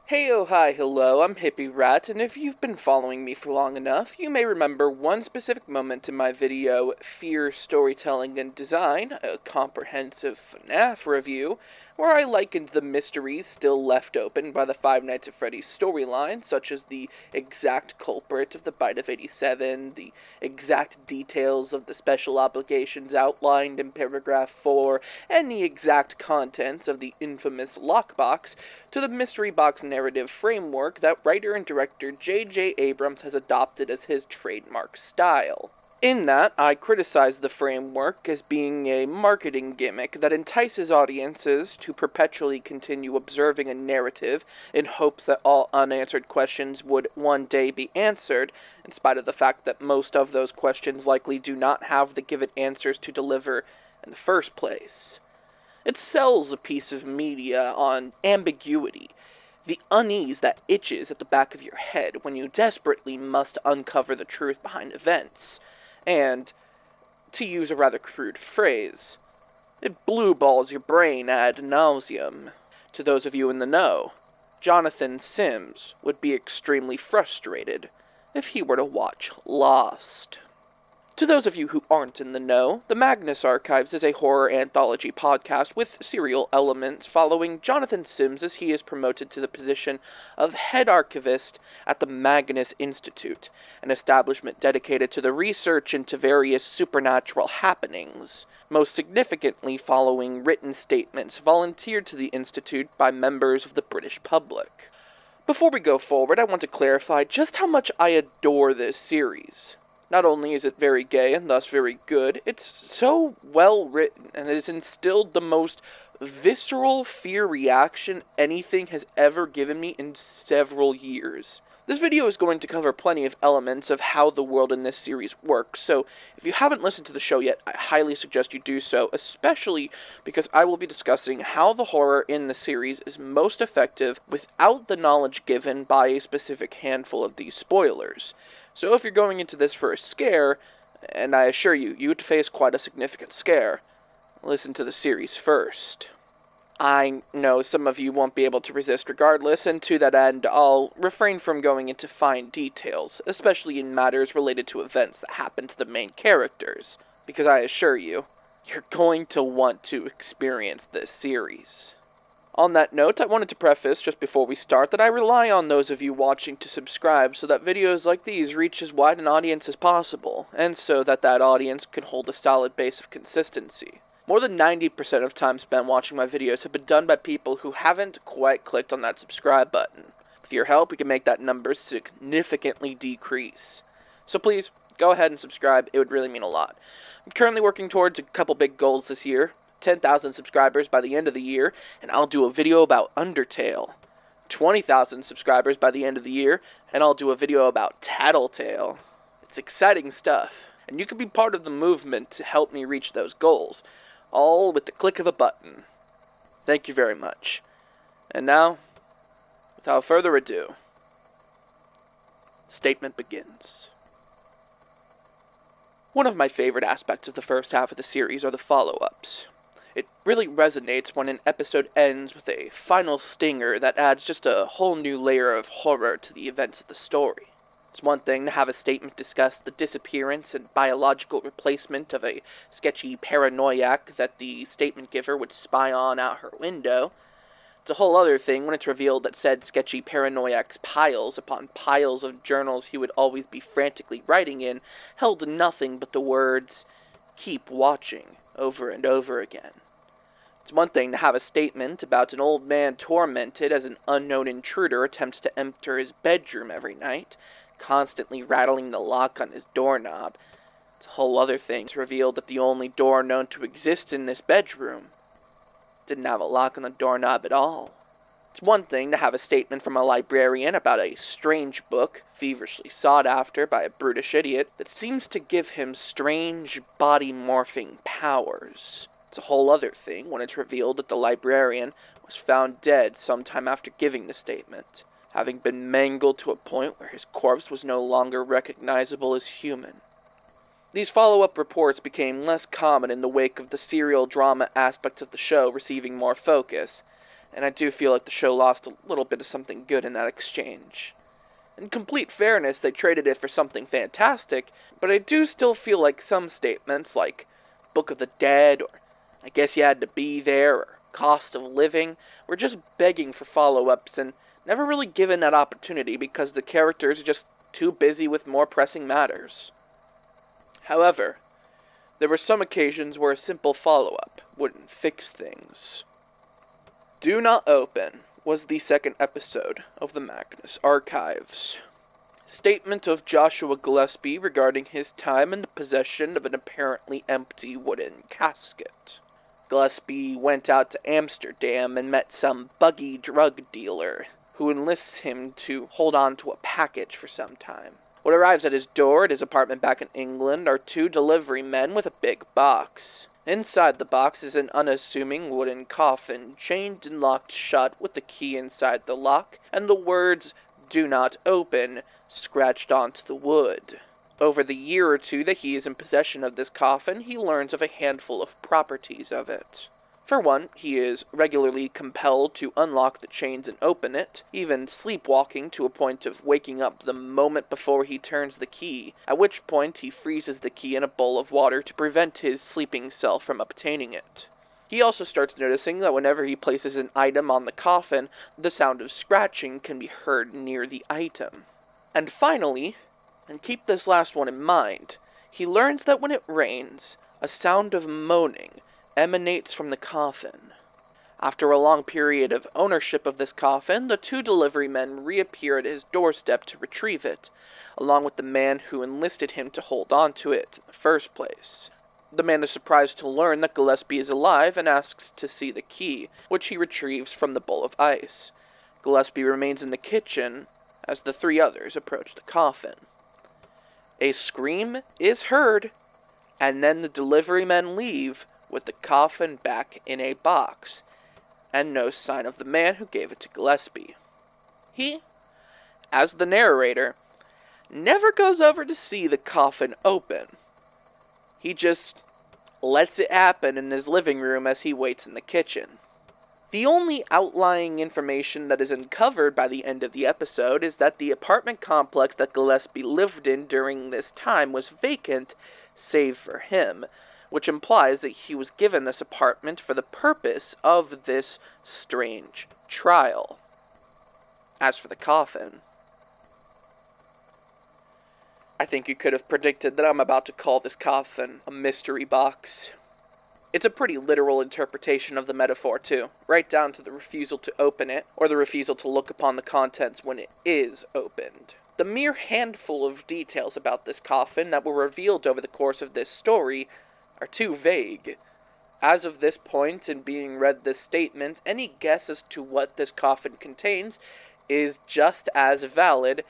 Hey oh hi hello, I'm Hippie Rat, and if you've been following me for long enough, you may remember one specific moment in my video, Fear, Storytelling, and Design, a comprehensive FNAF review, where I likened the mysteries still left open by the Five Nights at Freddy's storyline, such as the exact culprit of the Bite of 87, the exact details of the special obligations outlined in paragraph 4, and the exact contents of the infamous lockbox, to the mystery box narrative framework that writer and director J.J. Abrams has adopted as his trademark style. In that, I criticize the framework as being a marketing gimmick that entices audiences to perpetually continue observing a narrative in hopes that all unanswered questions would one day be answered, in spite of the fact that most of those questions likely do not have the given answers to deliver in the first place. It sells a piece of media on ambiguity, the unease that itches at the back of your head when you desperately must uncover the truth behind events, and, to use a rather crude phrase, it blue-balls your brain ad nauseum. To those of you in the know, Jonathan Sims would be extremely frustrated if he were to watch Lost. To those of you who aren't in the know, the Magnus Archives is a horror anthology podcast with serial elements following Jonathan Sims as he is promoted to the position of head archivist at the Magnus Institute, an establishment dedicated to the research into various supernatural happenings, most significantly following written statements volunteered to the Institute by members of the British public. Before we go forward, I want to clarify just how much I adore this series. Not only is it very gay and thus very good, it's so well written and has instilled the most visceral fear reaction anything has ever given me in several years. This video is going to cover plenty of elements of how the world in this series works, so if you haven't listened to the show yet, I highly suggest you do so, especially because I will be discussing how the horror in the series is most effective without the knowledge given by a specific handful of these spoilers. So if you're going into this for a scare, and I assure you, you would face quite a significant scare, listen to the series first. I know some of you won't be able to resist regardless, and to that end, I'll refrain from going into fine details, especially in matters related to events that happen to the main characters, because I assure you, you're going to want to experience this series. On that note, I wanted to preface, just before we start, that I rely on those of you watching to subscribe so that videos like these reach as wide an audience as possible, and so that that audience can hold a solid base of consistency. More than 90% of time spent watching my videos have been done by people who haven't quite clicked on that subscribe button. With your help, we can make that number significantly decrease. So please, go ahead and subscribe, it would really mean a lot. I'm currently working towards a couple big goals this year. 10,000 subscribers by the end of the year, and I'll do a video about Undertale. 20,000 subscribers by the end of the year, and I'll do a video about Tattletale. It's exciting stuff, and you can be part of the movement to help me reach those goals, all with the click of a button. Thank you very much. And now, without further ado, statement begins. One of my favorite aspects of the first half of the series are the follow-ups. It really resonates when an episode ends with a final stinger that adds just a whole new layer of horror to the events of the story. It's one thing to have a statement discuss the disappearance and biological replacement of a sketchy paranoiac that the statement giver would spy on out her window. It's a whole other thing when it's revealed that said sketchy paranoiac's piles upon piles of journals he would always be frantically writing in held nothing but the words, "Keep watching," over and over again. It's one thing to have a statement about an old man tormented as an unknown intruder attempts to enter his bedroom every night, constantly rattling the lock on his doorknob. It's a whole other thing to reveal that the only door known to exist in this bedroom didn't have a lock on the doorknob at all. It's one thing to have a statement from a librarian about a strange book, feverishly sought after by a brutish idiot, that seems to give him strange body-morphing powers. It's a whole other thing when it's revealed that the librarian was found dead sometime after giving the statement, having been mangled to a point where his corpse was no longer recognizable as human. These follow-up reports became less common in the wake of the serial drama aspects of the show receiving more focus, and I do feel like the show lost a little bit of something good in that exchange. In complete fairness, they traded it for something fantastic, but I do still feel like some statements, like Book of the Dead, or I guess you had to be there, or cost of living, were just begging for follow-ups and never really given that opportunity because the characters are just too busy with more pressing matters. However, there were some occasions where a simple follow-up wouldn't fix things. Do Not Open was the second episode of the Magnus Archives. Statement of Joshua Gillespie regarding his time in the possession of an apparently empty wooden casket. Gillespie went out to Amsterdam and met some buggy drug dealer who enlists him to hold on to a package for some time. What arrives at his door at his apartment back in England are two delivery men with a big box. Inside the box is an unassuming wooden coffin, chained and locked shut with the key inside the lock, and the words, "Do Not Open," scratched onto the wood. Over the year or two that he is in possession of this coffin, he learns of a handful of properties of it. For one, he is regularly compelled to unlock the chains and open it, even sleepwalking to a point of waking up the moment before he turns the key, at which point he freezes the key in a bowl of water to prevent his sleeping self from obtaining it. He also starts noticing that whenever he places an item on the coffin, the sound of scratching can be heard near the item. And finally, and keep this last one in mind, he learns that when it rains, a sound of moaning emanates from the coffin. After a long period of ownership of this coffin, the two delivery men reappear at his doorstep to retrieve it, along with the man who enlisted him to hold on to it in the first place. The man is surprised to learn that Gillespie is alive and asks to see the key, which he retrieves from the bowl of ice. Gillespie remains in the kitchen as the three others approach the coffin. A scream is heard, and then the delivery men leave with the coffin back in a box, and no sign of the man who gave it to Gillespie. He, as the narrator, never goes over to see the coffin open. He just lets it happen in his living room as he waits in the kitchen. The only outlying information that is uncovered by the end of the episode is that the apartment complex that Gillespie lived in during this time was vacant, save for him, which implies that he was given this apartment for the purpose of this strange trial. As for the coffin, I think you could have predicted that I'm about to call this coffin a mystery box. It's a pretty literal interpretation of the metaphor, too, right down to the refusal to open it, or the refusal to look upon the contents when it is opened. The mere handful of details about this coffin that were revealed over the course of this story are too vague. As of this point in being read this statement, any guess as to what this coffin contains is just as valid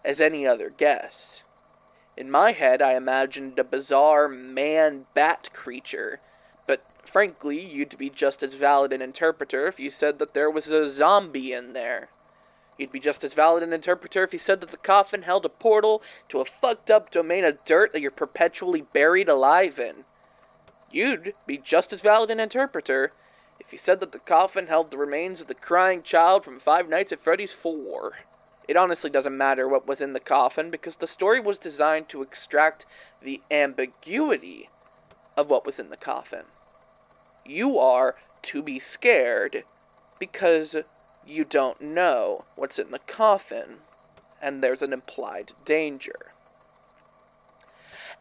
as any other guess. In my head, I imagined a bizarre man-bat creature, but frankly, you'd be just as valid an interpreter if you said that there was a zombie in there. You'd be just as valid an interpreter if you said that the coffin held a portal to a fucked up domain of dirt that you're perpetually buried alive in. You'd be just as valid an interpreter if you said that the coffin held the remains of the crying child from Five Nights at Freddy's 4. It honestly doesn't matter what was in the coffin, because the story was designed to extract the ambiguity of what was in the coffin. You are to be scared because you don't know what's in the coffin, and there's an implied danger.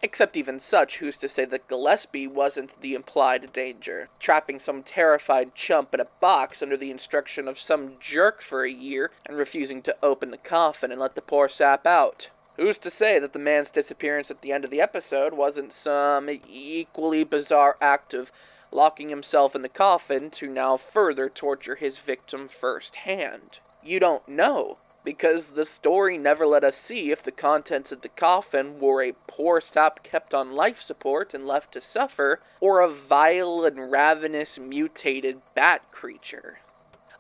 Except even such, who's to say that Gillespie wasn't the implied danger, trapping some terrified chump in a box under the instruction of some jerk for a year, and refusing to open the coffin and let the poor sap out? Who's to say that the man's disappearance at the end of the episode wasn't some equally bizarre act of locking himself in the coffin to now further torture his victim firsthand? You don't know, because the story never let us see if the contents of the coffin were a poor sap kept on life support and left to suffer, or a vile and ravenous mutated bat creature.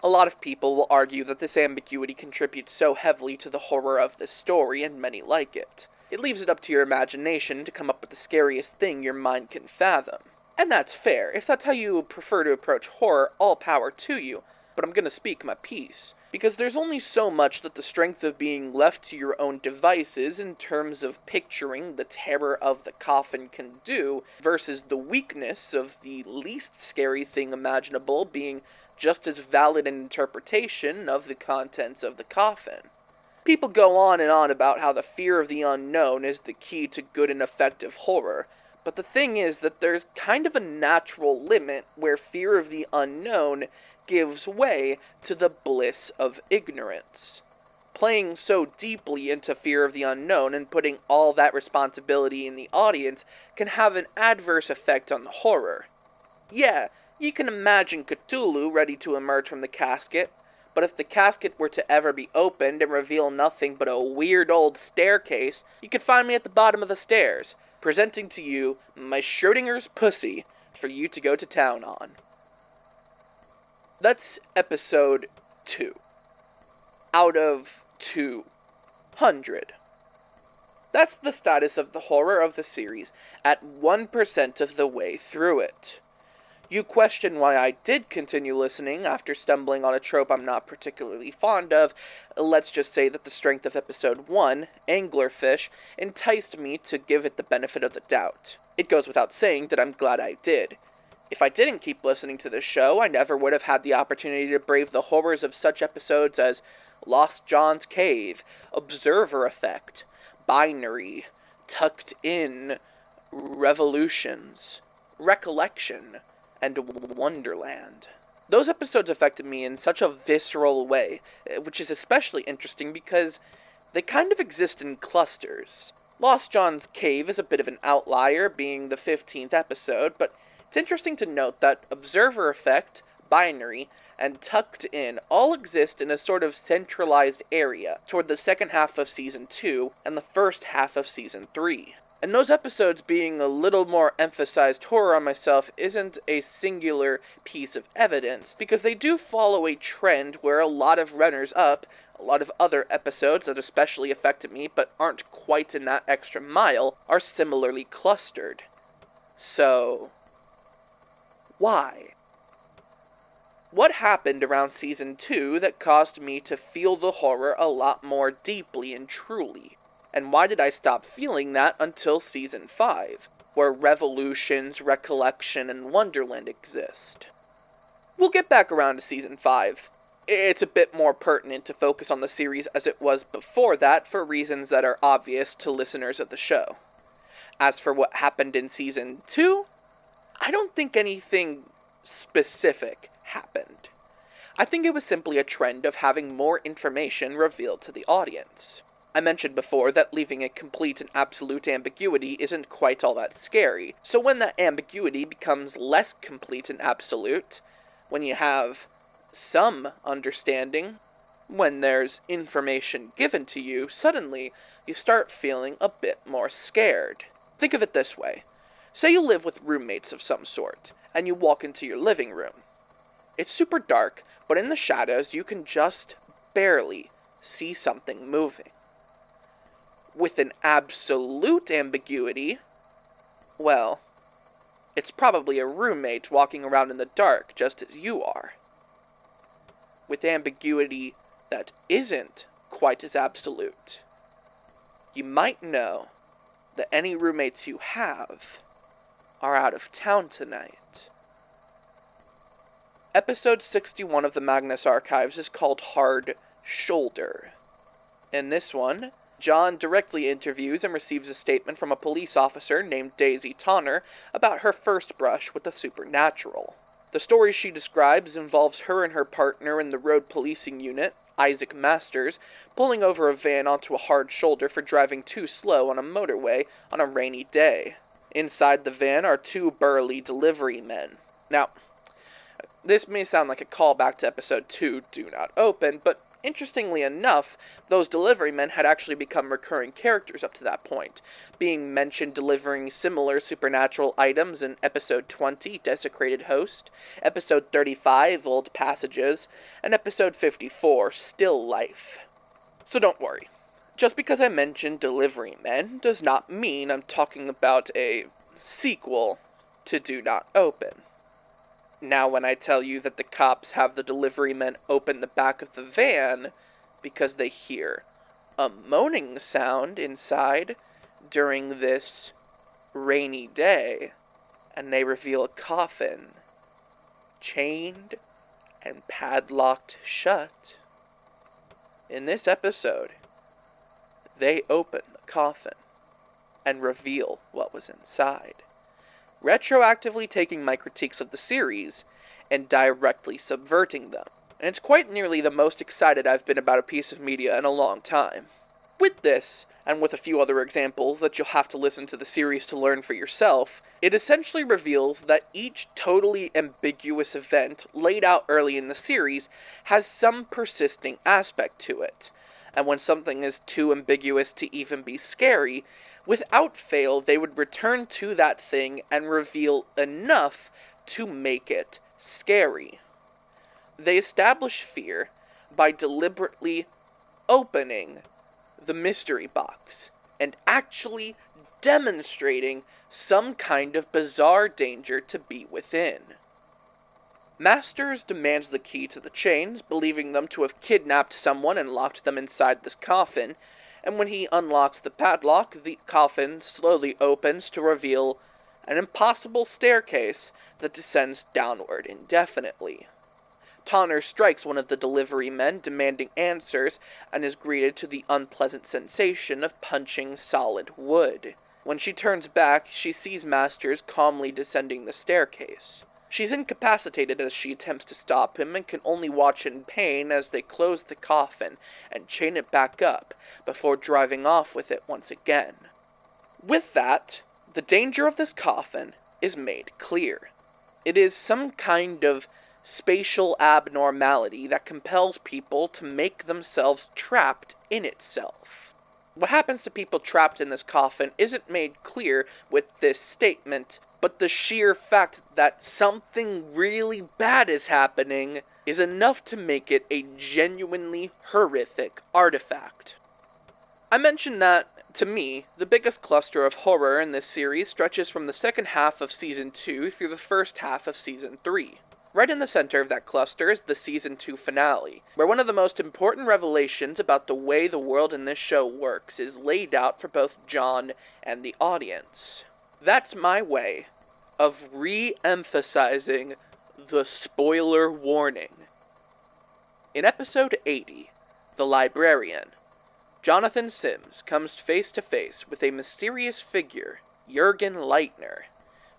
A lot of people will argue that this ambiguity contributes so heavily to the horror of this story, and many like it. It leaves it up to your imagination to come up with the scariest thing your mind can fathom. And that's fair. If that's how you prefer to approach horror, all power to you. but I'm gonna speak my piece. Because there's only so much that the strength of being left to your own devices in terms of picturing the terror of the coffin can do, versus the weakness of the least scary thing imaginable being just as valid an interpretation of the contents of the coffin. People go on and on about how the fear of the unknown is the key to good and effective horror, but the thing is that there's kind of a natural limit where fear of the unknown gives way to the bliss of ignorance. Playing so deeply into fear of the unknown and putting all that responsibility in the audience can have an adverse effect on the horror. Yeah, you can imagine Cthulhu ready to emerge from the casket, but if the casket were to ever be opened and reveal nothing but a weird old staircase, you could find me at the bottom of the stairs, presenting to you my Schrodinger's pussy for you to go to town on. That's episode 2. Out of 200. That's the status of the horror of the series at 1% of the way through it. You question why I did continue listening after stumbling on a trope I'm not particularly fond of. Let's just say that the strength of episode 1, Anglerfish, enticed me to give it the benefit of the doubt. It goes without saying that I'm glad I did. If I didn't keep listening to this show, I never would have had the opportunity to brave the horrors of such episodes as Lost John's Cave, Observer Effect, Binary, Tucked In, Revolutions, Recollection, and Wonderland. Those episodes affected me in such a visceral way, which is especially interesting because they kind of exist in clusters. Lost John's Cave is a bit of an outlier, being the 15th episode, but it's interesting to note that Observer Effect, Binary, and Tucked In all exist in a sort of centralized area toward the second half of Season 2 and the first half of Season 3. And those episodes being a little more emphasized horror on myself isn't a singular piece of evidence, because they do follow a trend where a lot of runners-up, a lot of other episodes that especially affected me but aren't quite in that extra mile, are similarly clustered. So, why? What happened around Season 2 that caused me to feel the horror a lot more deeply and truly? And why did I stop feeling that until Season 5, where Revolutions, Recollection, and Wonderland exist? We'll get back around to Season 5. It's a bit more pertinent to focus on the series as it was before that for reasons that are obvious to listeners of the show. As for what happened in Season 2, I don't think anything specific happened. I think it was simply a trend of having more information revealed to the audience. I mentioned before that leaving a complete and absolute ambiguity isn't quite all that scary, so when that ambiguity becomes less complete and absolute, when you have some understanding, when there's information given to you, suddenly you start feeling a bit more scared. Think of it this way. Say you live with roommates of some sort, and you walk into your living room. It's super dark, but in the shadows you can just barely see something moving. With an absolute ambiguity, well, it's probably a roommate walking around in the dark just as you are. With ambiguity that isn't quite as absolute, you might know that any roommates you have are out of town tonight. Episode 61 of the Magnus Archives is called Hard Shoulder. In this one, John directly interviews and receives a statement from a police officer named Daisy Tonner about her first brush with the supernatural. The story she describes involves her and her partner in the road policing unit, Isaac Masters, pulling over a van onto a hard shoulder for driving too slow on a motorway on a rainy day. Inside the van are two burly delivery men. Now, this may sound like a callback to episode 2, Do Not Open, but interestingly enough, those delivery men had actually become recurring characters up to that point, being mentioned delivering similar supernatural items in episode 20, Desecrated Host, episode 35, Old Passages, and episode 54, Still Life. So don't worry. Just because I mentioned delivery men does not mean I'm talking about a sequel to Do Not Open. Now when I tell you that the cops have the delivery men open the back of the van because they hear a moaning sound inside during this rainy day, and they reveal a coffin, chained and padlocked shut. In this episode, they open the coffin and reveal what was inside, retroactively taking my critiques of the series and directly subverting them. And it's quite nearly the most excited I've been about a piece of media in a long time. With this, and with a few other examples that you'll have to listen to the series to learn for yourself, it essentially reveals that each totally ambiguous event laid out early in the series has some persisting aspect to it. And when something is too ambiguous to even be scary, without fail they would return to that thing and reveal enough to make it scary. They establish fear by deliberately opening the mystery box and actually demonstrating some kind of bizarre danger to be within. Masters demands the key to the chains, believing them to have kidnapped someone and locked them inside this coffin, and when he unlocks the padlock, the coffin slowly opens to reveal an impossible staircase that descends downward indefinitely. Tonner strikes one of the delivery men, demanding answers, and is greeted to the unpleasant sensation of punching solid wood. When she turns back, she sees Masters calmly descending the staircase. She's incapacitated as she attempts to stop him and can only watch in pain as they close the coffin and chain it back up before driving off with it once again. With that, the danger of this coffin is made clear. It is some kind of spatial abnormality that compels people to make themselves trapped in itself. What happens to people trapped in this coffin isn't made clear with this statement, but the sheer fact that something really bad is happening is enough to make it a genuinely horrific artifact. I mentioned that, to me, the biggest cluster of horror in this series stretches from the second half of Season 2 through the first half of Season 3. Right in the center of that cluster is the Season 2 finale, where one of the most important revelations about the way the world in this show works is laid out for both John and the audience. That's my way of re-emphasizing the spoiler warning. In episode 80, The Librarian, Jonathan Sims comes face to face with a mysterious figure, Jürgen Leitner,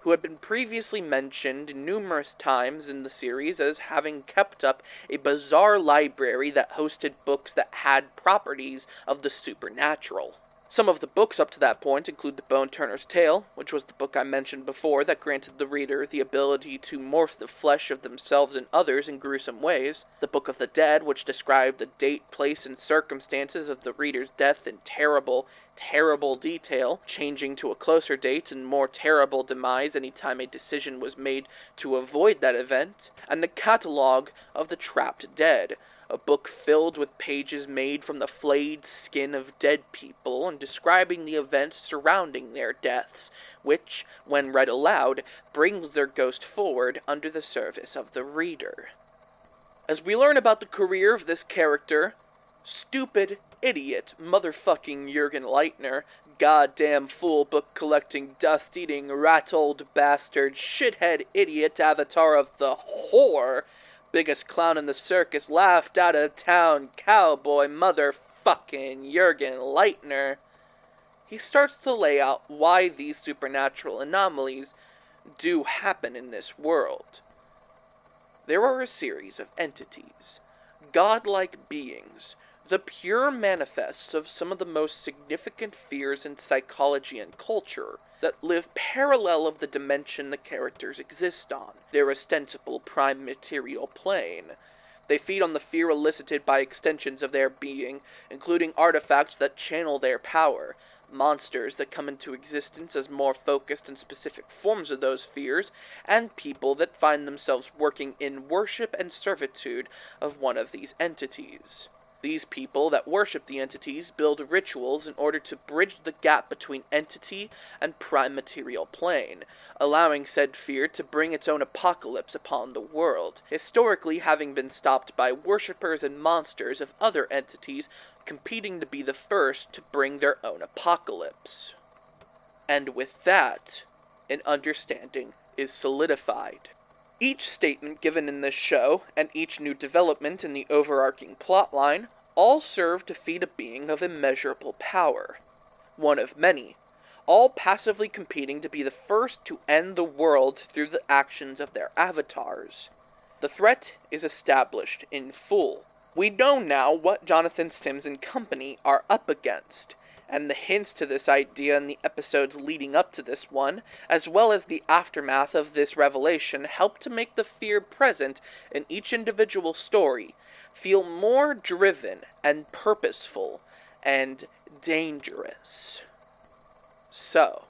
who had been previously mentioned numerous times in the series as having kept up a bizarre library that hosted books that had properties of the supernatural. Some of the books up to that point include The Bone Turner's Tale, which was the book I mentioned before that granted the reader the ability to morph the flesh of themselves and others in gruesome ways, The Book of the Dead, which described the date, place, and circumstances of the reader's death in terrible detail, changing to a closer date and more terrible demise any time a decision was made to avoid that event, and the Catalogue of the Trapped Dead, a book filled with pages made from the flayed skin of dead people and describing the events surrounding their deaths, which, when read aloud, brings their ghost forward under the service of the reader. As we learn about the career of this character, stupid, idiot, motherfucking Jürgen Leitner, goddamn fool, book-collecting, dust-eating, rat-old bastard, shithead idiot avatar of the whore, biggest clown in the circus, laughed out of town, cowboy, motherfucking Jürgen Leitner. He starts to lay out why these supernatural anomalies do happen in this world. There are a series of entities, godlike beings, the pure manifests of some of the most significant fears in psychology and culture that live parallel of the dimension the characters exist on, their ostensible prime material plane. They feed on the fear elicited by extensions of their being, including artifacts that channel their power, monsters that come into existence as more focused and specific forms of those fears, and people that find themselves working in worship and servitude of one of these entities. These people that worship the entities build rituals in order to bridge the gap between entity and prime material plane, allowing said fear to bring its own apocalypse upon the world, historically having been stopped by worshippers and monsters of other entities competing to be the first to bring their own apocalypse. And with that, an understanding is solidified. Each statement given in this show, and each new development in the overarching plotline, all serve to feed a being of immeasurable power. One of many, all passively competing to be the first to end the world through the actions of their avatars. The threat is established in full. We know now what Jonathan Sims and company are up against, and the hints to this idea in the episodes leading up to this one, as well as the aftermath of this revelation, help to make the fear present in each individual story feel more driven and purposeful and dangerous. So,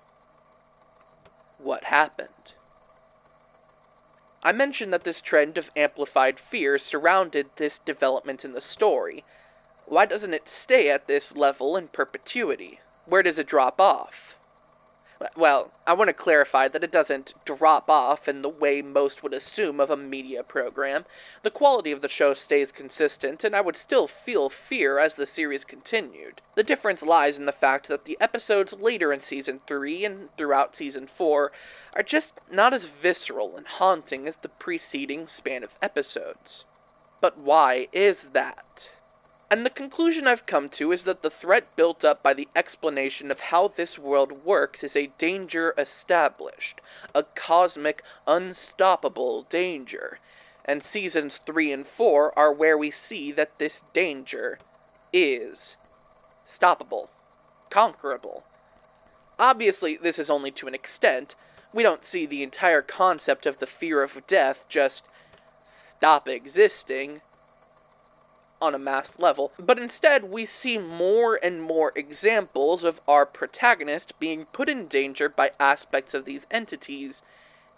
what happened? I mentioned that this trend of amplified fear surrounded this development in the story. Why doesn't it stay at this level in perpetuity? Where does it drop off? Well, I want to clarify that it doesn't drop off in the way most would assume of a media program. The quality of the show stays consistent, and I would still feel fear as the series continued. The difference lies in the fact that the episodes later in Season 3 and throughout Season 4 are just not as visceral and haunting as the preceding span of episodes. But why is that? And the conclusion I've come to is that the threat built up by the explanation of how this world works is a danger established, a cosmic, unstoppable danger, and Seasons 3 and 4 are where we see that this danger is stoppable, conquerable. Obviously, this is only to an extent. We don't see the entire concept of the fear of death just stop existing on a mass level, but instead we see more and more examples of our protagonist being put in danger by aspects of these entities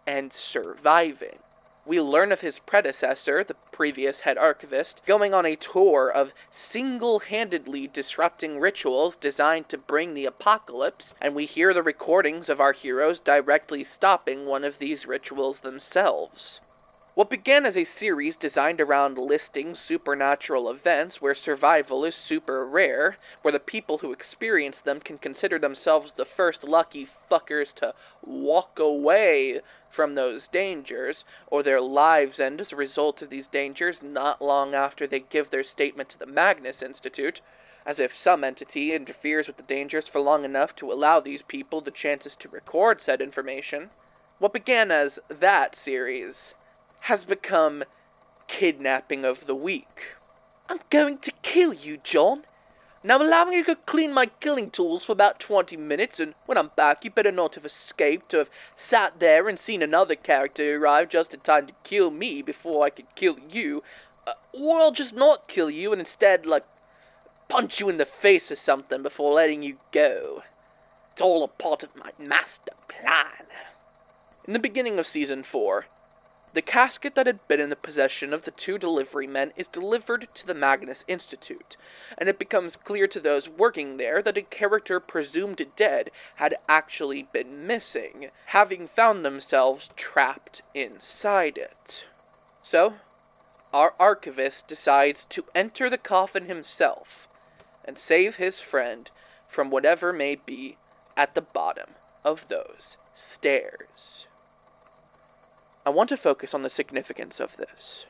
and surviving. We learn of his predecessor, the previous head archivist, going on a tour of single-handedly disrupting rituals designed to bring the apocalypse, and we hear the recordings of our heroes directly stopping one of these rituals themselves. What began as a series designed around listing supernatural events where survival is super rare, where the people who experience them can consider themselves the first lucky fuckers to walk away from those dangers, or their lives end as a result of these dangers not long after they give their statement to the Magnus Institute, as if some entity interferes with the dangers for long enough to allow these people the chances to record said information. What began as that series has become Kidnapping of the Week. I'm going to kill you, John. Now allow me to go clean my killing tools for about 20 minutes, and when I'm back you better not have escaped or have sat there and seen another character arrive just in time to kill me before I could kill you, or I'll just not kill you and instead, punch you in the face or something before letting you go. It's all a part of my master plan. In the beginning of Season 4, the casket that had been in the possession of the two delivery men is delivered to the Magnus Institute, and it becomes clear to those working there that a character presumed dead had actually been missing, having found themselves trapped inside it. So, our archivist decides to enter the coffin himself, and save his friend from whatever may be at the bottom of those stairs. I want to focus on the significance of this.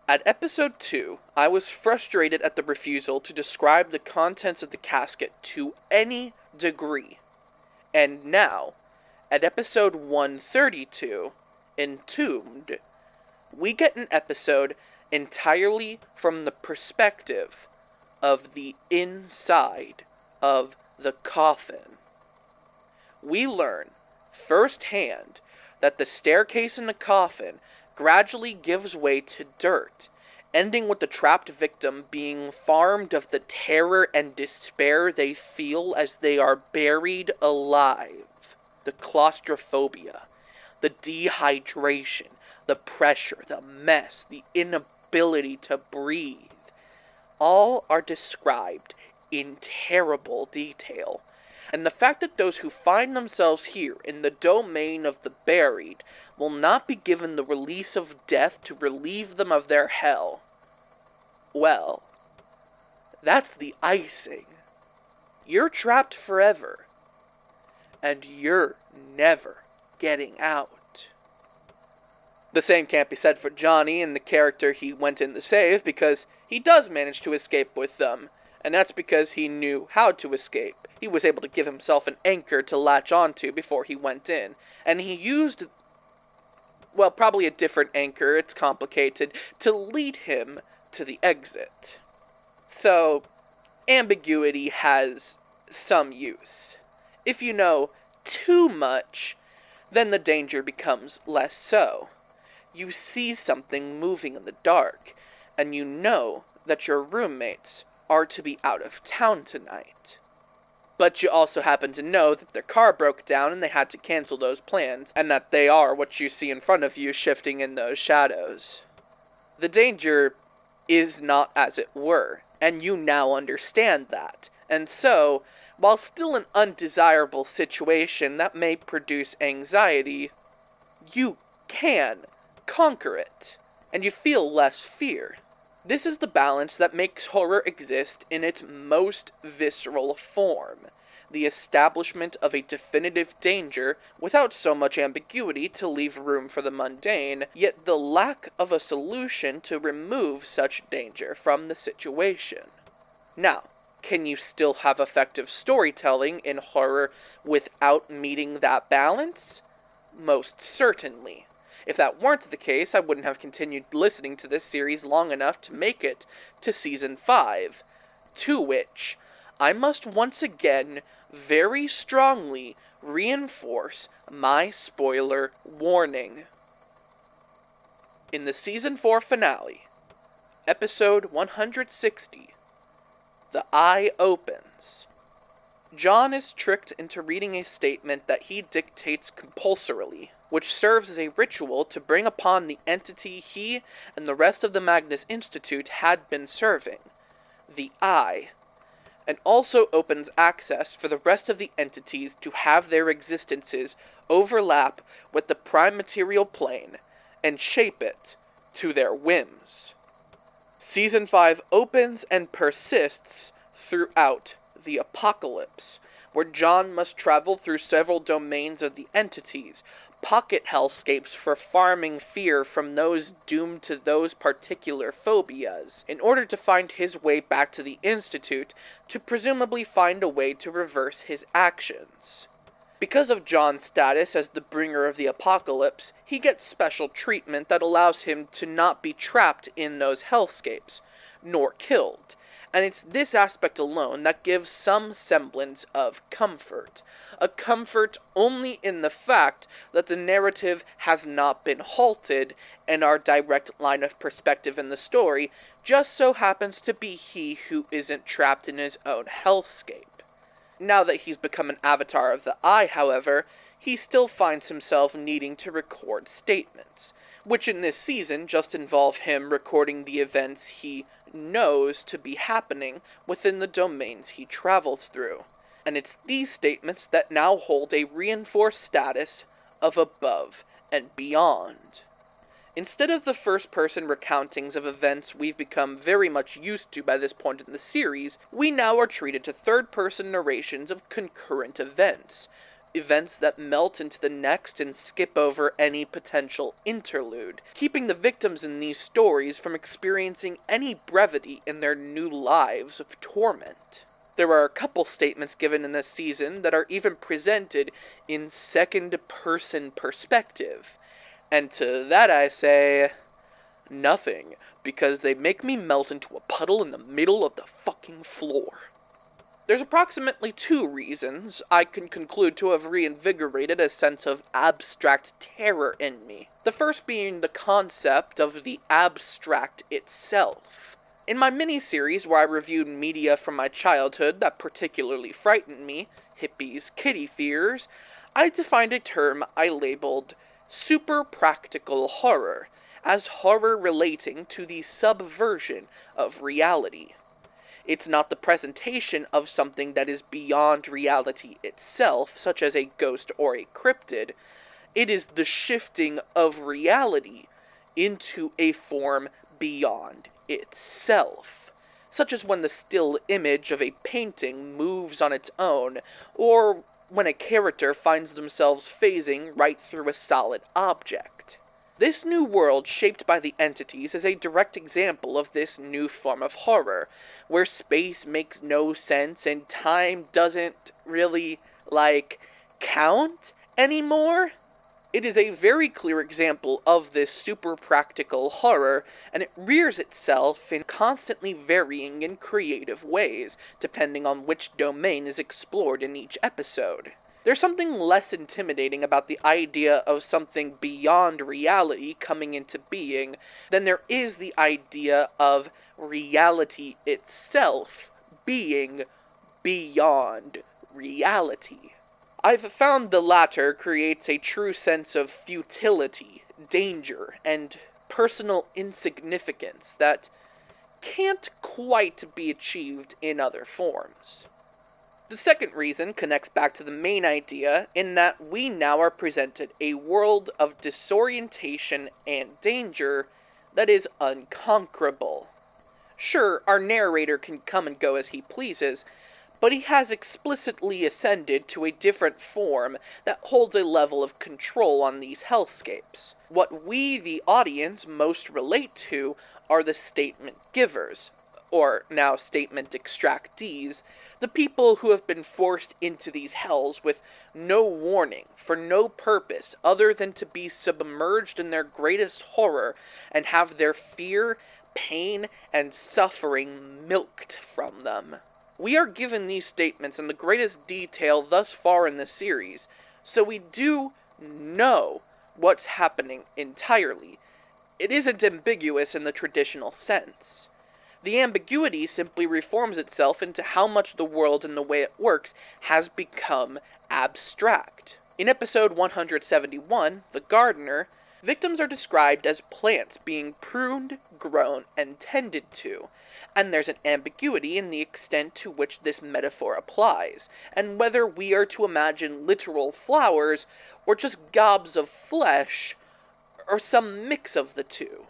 At episode 2, I was frustrated at the refusal to describe the contents of the casket to any degree. And now, at episode 132, Entombed, we get an episode entirely from the perspective of the inside of the coffin. We learn firsthand that the staircase in the coffin gradually gives way to dirt, ending with the trapped victim being farmed of the terror and despair they feel as they are buried alive. The claustrophobia, the dehydration, the pressure, the mess, the inability to breathe. all are described in terrible detail. And the fact that those who find themselves here in the domain of the buried will not be given the release of death to relieve them of their hell, well, that's the icing. You're trapped forever, and you're never getting out. The same can't be said for Johnny and the character he went in to save, because he does manage to escape with them, and that's because he knew how to escape. He was able to give himself an anchor to latch onto before he went in, and he used, well, probably a different anchor, it's complicated, to lead him to the exit. So, ambiguity has some use. If you know too much, then the danger becomes less so. You see something moving in the dark, and you know that your roommates are to be out of town tonight. But you also happen to know that their car broke down and they had to cancel those plans, and that they are what you see in front of you shifting in those shadows. The danger is not as it were, and you now understand that. And so, while still an undesirable situation that may produce anxiety, you can conquer it, and you feel less fear. This is the balance that makes horror exist in its most visceral form. The establishment of a definitive danger without so much ambiguity to leave room for the mundane, yet the lack of a solution to remove such danger from the situation. Now, can you still have effective storytelling in horror without meeting that balance? Most certainly. If that weren't the case, I wouldn't have continued listening to this series long enough to make it to Season 5, to which I must once again very strongly reinforce my spoiler warning. In the Season 4 finale, Episode 160, The Eye Opens, John is tricked into reading a statement that he dictates compulsorily, which serves as a ritual to bring upon the entity he and the rest of the Magnus Institute had been serving, the Eye, and also opens access for the rest of the entities to have their existences overlap with the prime material plane and shape it to their whims. Season 5 opens and persists throughout the apocalypse, where John must travel through several domains of the entities, pocket hellscapes for farming fear from those doomed to those particular phobias, in order to find his way back to the Institute to presumably find a way to reverse his actions. Because of John's status as the bringer of the apocalypse, he gets special treatment that allows him to not be trapped in those hellscapes, nor killed. And it's this aspect alone that gives some semblance of comfort. A comfort only in the fact that the narrative has not been halted, and our direct line of perspective in the story just so happens to be he who isn't trapped in his own hellscape. Now that he's become an avatar of the Eye, however, he still finds himself needing to record statements, which in this season just involve him recording the events he knows to be happening within the domains he travels through. And it's these statements that now hold a reinforced status of above and beyond. Instead of the first-person recountings of events we've become very much used to by this point in the series, we now are treated to third-person narrations of concurrent events. Events that melt into the next and skip over any potential interlude, keeping the victims in these stories from experiencing any brevity in their new lives of torment. There are a couple statements given in this season that are even presented in second-person perspective, and to that I say, nothing, because they make me melt into a puddle in the middle of the fucking floor. There's approximately 2 reasons I can conclude to have reinvigorated a sense of abstract terror in me. The first being the concept of the abstract itself. In my mini-series where I reviewed media from my childhood that particularly frightened me, Hippie's kitty fears, I defined a term I labeled super practical horror, as horror relating to the subversion of reality. It's not the presentation of something that is beyond reality itself, such as a ghost or a cryptid. It is the shifting of reality into a form beyond itself, such as when the still image of a painting moves on its own, or when a character finds themselves phasing right through a solid object. This new world shaped by the entities is a direct example of this new form of horror, where space makes no sense and time doesn't really, count anymore. It is a very clear example of this super practical horror, and it rears itself in constantly varying and creative ways, depending on which domain is explored in each episode. There's something less intimidating about the idea of something beyond reality coming into being than there is the idea of reality itself being beyond reality. I've found the latter creates a true sense of futility, danger, and personal insignificance that can't quite be achieved in other forms. The second reason connects back to the main idea in that we now are presented a world of disorientation and danger that is unconquerable. Sure, our narrator can come and go as he pleases, but he has explicitly ascended to a different form that holds a level of control on these hellscapes. What we, the audience, most relate to are the statement givers, or now statement extractees, the people who have been forced into these hells with no warning, for no purpose other than to be submerged in their greatest horror and have their fear, pain, and suffering milked from them. We are given these statements in the greatest detail thus far in the series, so we do know what's happening entirely. It isn't ambiguous in the traditional sense. The ambiguity simply reforms itself into how much the world and the way it works has become abstract. In episode 171, The Gardener, victims are described as plants being pruned, grown, and tended to, and there's an ambiguity in the extent to which this metaphor applies, and whether we are to imagine literal flowers, or just gobs of flesh, or some mix of the two.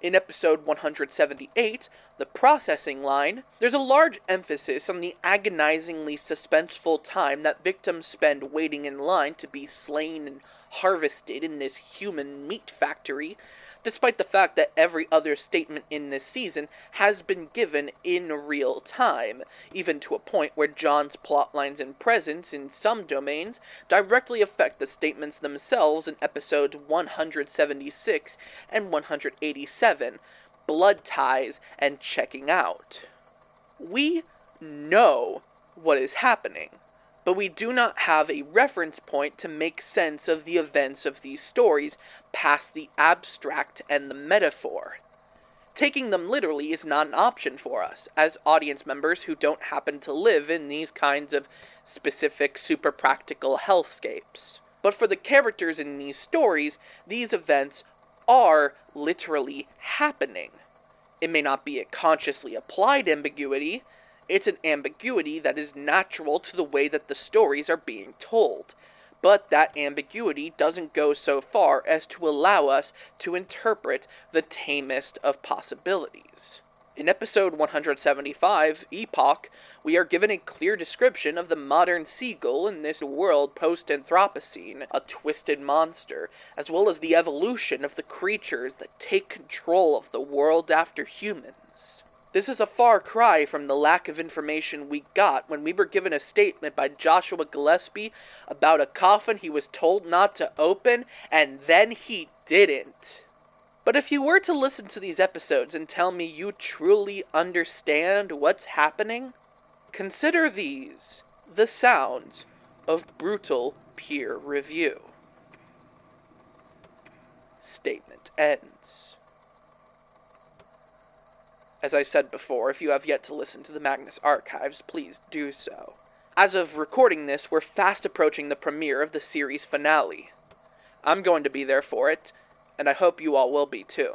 In episode 178, The Processing Line, there's a large emphasis on the agonizingly suspenseful time that victims spend waiting in line to be slain and harvested in this human meat factory, despite the fact that every other statement in this season has been given in real time, even to a point where John's plotlines and presence in some domains directly affect the statements themselves in episodes 176 and 187, Blood Ties and Checking Out. We know what is happening, but we do not have a reference point to make sense of the events of these stories past the abstract and the metaphor. Taking them literally is not an option for us, as audience members who don't happen to live in these kinds of specific super practical hellscapes. But for the characters in these stories, these events are literally happening. It may not be a consciously applied ambiguity. It's an ambiguity that is natural to the way that the stories are being told, but that ambiguity doesn't go so far as to allow us to interpret the tamest of possibilities. In episode 175, Epoch, we are given a clear description of the modern seagull in this world post-Anthropocene, a twisted monster, as well as the evolution of the creatures that take control of the world after humans. This is a far cry from the lack of information we got when we were given a statement by Joshua Gillespie about a coffin he was told not to open, and then he didn't. But if you were to listen to these episodes and tell me you truly understand what's happening, consider these the sounds of brutal peer review. Statement ends. As I said before, if you have yet to listen to the Magnus archives, please do so. As of recording this, we're fast approaching the premiere of the series finale. I'm going to be there for it, and I hope you all will be too.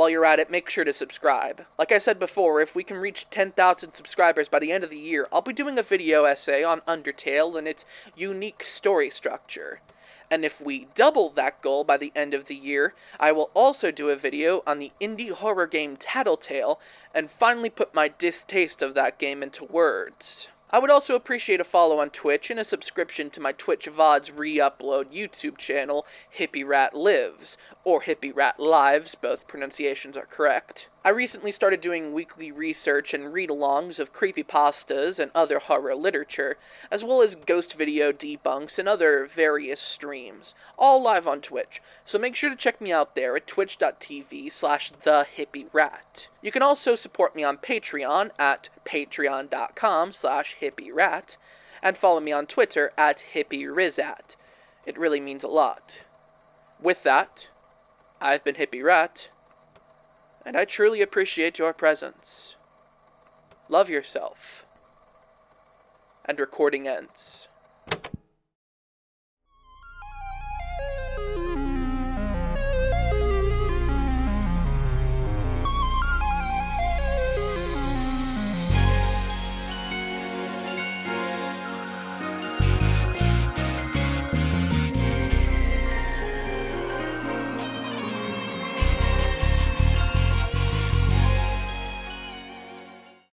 While you're at it, make sure to subscribe. Like I said before, if we can reach 10,000 subscribers by the end of the year, I'll be doing a video essay on Undertale and its unique story structure. And if we double that goal by the end of the year, I will also do a video on the indie horror game Tattletale, and finally put my distaste of that game into words. I would also appreciate a follow on Twitch and a subscription to my Twitch VODs re-upload YouTube channel, Hippie Rat Lives, or Hippie Rat Lives, both pronunciations are correct. I recently started doing weekly research and read-alongs of creepypastas and other horror literature, as well as ghost video debunks and other various streams, all live on Twitch, so make sure to check me out there at twitch.tv/thehippierat. You can also support me on Patreon at patreon.com/hippierat, and follow me on Twitter at hippierizat. It really means a lot. With that, I've been Hippie Rat, and I truly appreciate your presence. Love yourself. And recording ends.